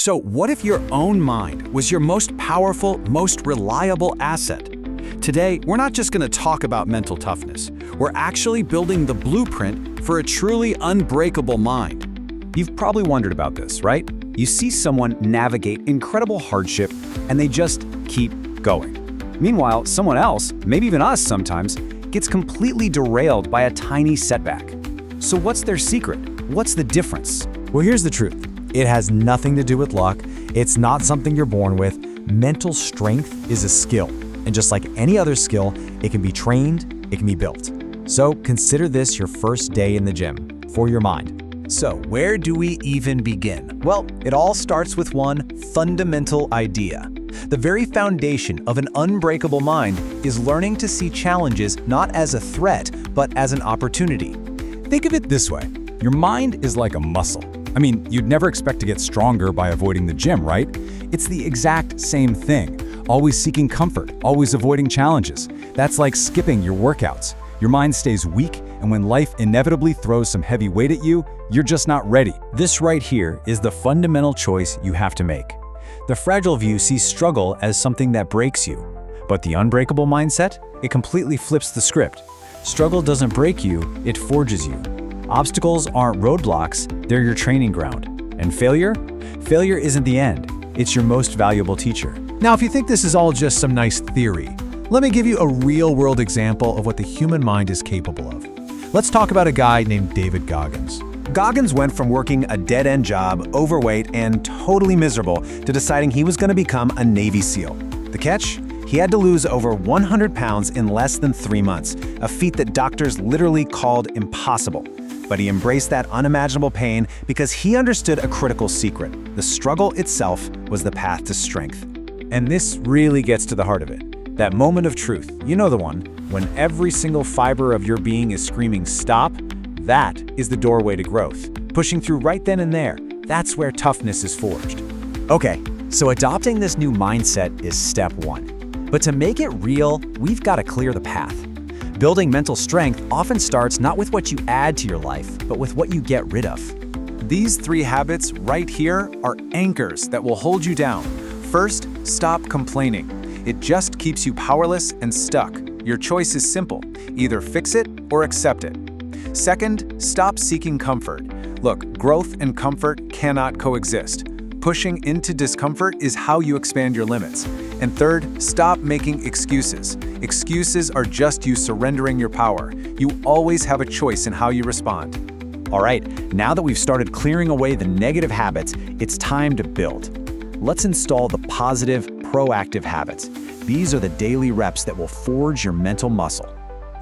So what if your own mind was your most powerful, most reliable asset? Today, we're not just going to talk about mental toughness. We're actually building the blueprint for a truly unbreakable mind. You've probably wondered about this, right? You see someone navigate incredible hardship and they just keep going. Meanwhile, someone else, maybe even us sometimes, gets completely derailed by a tiny setback. So what's their secret? What's the difference? Well, here's the truth. It has nothing to do with luck. It's not something you're born with. Mental strength is a skill. And just like any other skill, it can be trained, it can be built. So consider this your first day in the gym for your mind. So where do we even begin? Well, it all starts with one fundamental idea. The very foundation of an unbreakable mind is learning to see challenges not as a threat, but as an opportunity. Think of it this way. Your mind is like a muscle. I mean, you'd never expect to get stronger by avoiding the gym, right? It's the exact same thing. Always seeking comfort, always avoiding challenges. That's like skipping your workouts. Your mind stays weak, and when life inevitably throws some heavy weight at you, you're just not ready. This right here is the fundamental choice you have to make. The fragile view sees struggle as something that breaks you, but the unbreakable mindset, it completely flips the script. Struggle doesn't break you, it forges you. Obstacles aren't roadblocks, they're your training ground. And failure? Failure isn't the end, it's your most valuable teacher. Now, if you think this is all just some nice theory, let me give you a real-world example of what the human mind is capable of. Let's talk about a guy named David Goggins. Goggins went from working a dead-end job, overweight, and totally miserable to deciding he was going to become a Navy SEAL. The catch? He had to lose over 100 pounds in less than 3 months, a feat that doctors literally called impossible. But he embraced that unimaginable pain because he understood a critical secret. The struggle itself was the path to strength. And this really gets to the heart of it. That moment of truth, you know the one, when every single fiber of your being is screaming stop, that is the doorway to growth. Pushing through right then and there, that's where toughness is forged. Okay, so adopting this new mindset is step one. But to make it real, we've got to clear the path. Building mental strength often starts not with what you add to your life, but with what you get rid of. These 3 habits right here are anchors that will hold you down. First, stop complaining. It just keeps you powerless and stuck. Your choice is simple. Either fix it or accept it. Second, stop seeking comfort. Look, growth and comfort cannot coexist. Pushing into discomfort is how you expand your limits. And third, stop making excuses. Excuses are just you surrendering your power. You always have a choice in how you respond. All right, now that we've started clearing away the negative habits, it's time to build. Let's install the positive, proactive habits. These are the daily reps that will forge your mental muscle.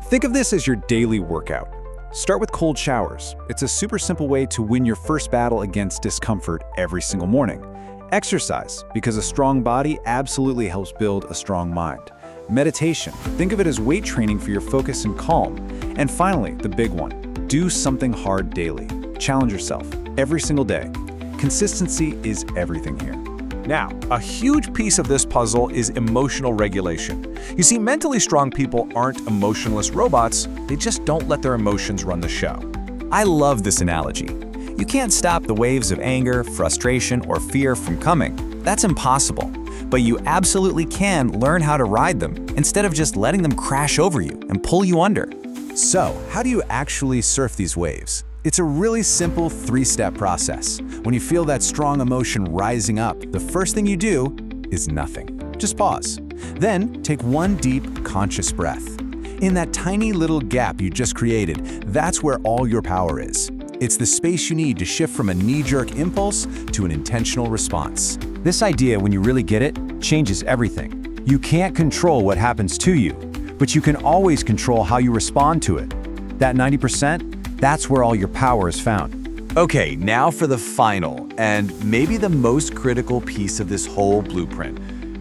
Think of this as your daily workout. Start with cold showers. It's a super simple way to win your first battle against discomfort every single morning. Exercise, because a strong body absolutely helps build a strong mind. Meditation, think of it as weight training for your focus and calm. And finally, the big one, do something hard daily. Challenge yourself every single day. Consistency is everything here. Now, a huge piece of this puzzle is emotional regulation. You see, mentally strong people aren't emotionless robots, they just don't let their emotions run the show. I love this analogy. You can't stop the waves of anger, frustration, or fear from coming. That's impossible. But you absolutely can learn how to ride them instead of just letting them crash over you and pull you under. So, how do you actually surf these waves? It's a really simple 3-step process. When you feel that strong emotion rising up, the first thing you do is nothing. Just pause. Then take one deep, conscious breath. In that tiny little gap you just created, that's where all your power is. It's the space you need to shift from a knee-jerk impulse to an intentional response. This idea, when you really get it, changes everything. You can't control what happens to you, but you can always control how you respond to it. That 90%, that's where all your power is found. Okay, now for the final, and maybe the most critical piece of this whole blueprint.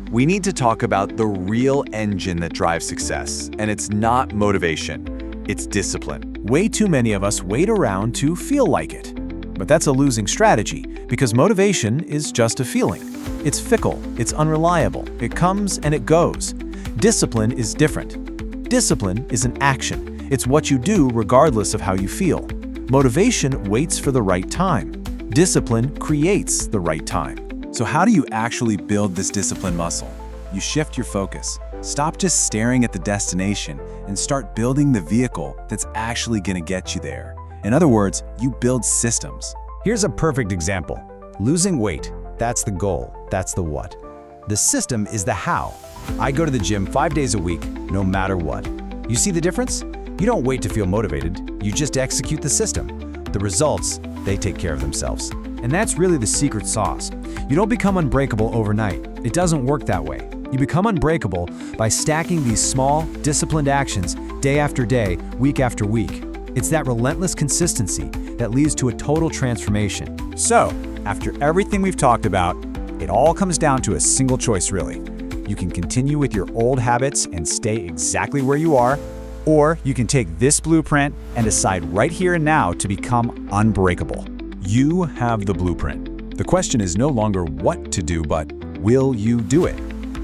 We need to talk about the real engine that drives success, and it's not motivation, it's discipline. Way too many of us wait around to feel like it. But that's a losing strategy, because motivation is just a feeling. It's fickle, it's unreliable, it comes and it goes. Discipline is different. Discipline is an action. It's what you do regardless of how you feel. Motivation waits for the right time. Discipline creates the right time. So how do you actually build this discipline muscle? You shift your focus. Stop just staring at the destination and start building the vehicle that's actually going to get you there. In other words, you build systems. Here's a perfect example. Losing weight. That's the goal. That's the what. The system is the how. I go to the gym 5 days a week, no matter what. You see the difference? You don't wait to feel motivated. You just execute the system. The results, they take care of themselves. And that's really the secret sauce. You don't become unbreakable overnight. It doesn't work that way. You become unbreakable by stacking these small, disciplined actions day after day, week after week. It's that relentless consistency that leads to a total transformation. So, after everything we've talked about, it all comes down to a single choice, really. You can continue with your old habits and stay exactly where you are, or you can take this blueprint and decide right here and now to become unbreakable. You have the blueprint. The question is no longer what to do, but will you do it?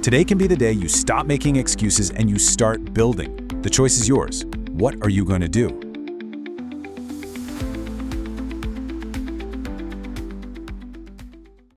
Today can be the day you stop making excuses and you start building. The choice is yours. What are you going to do?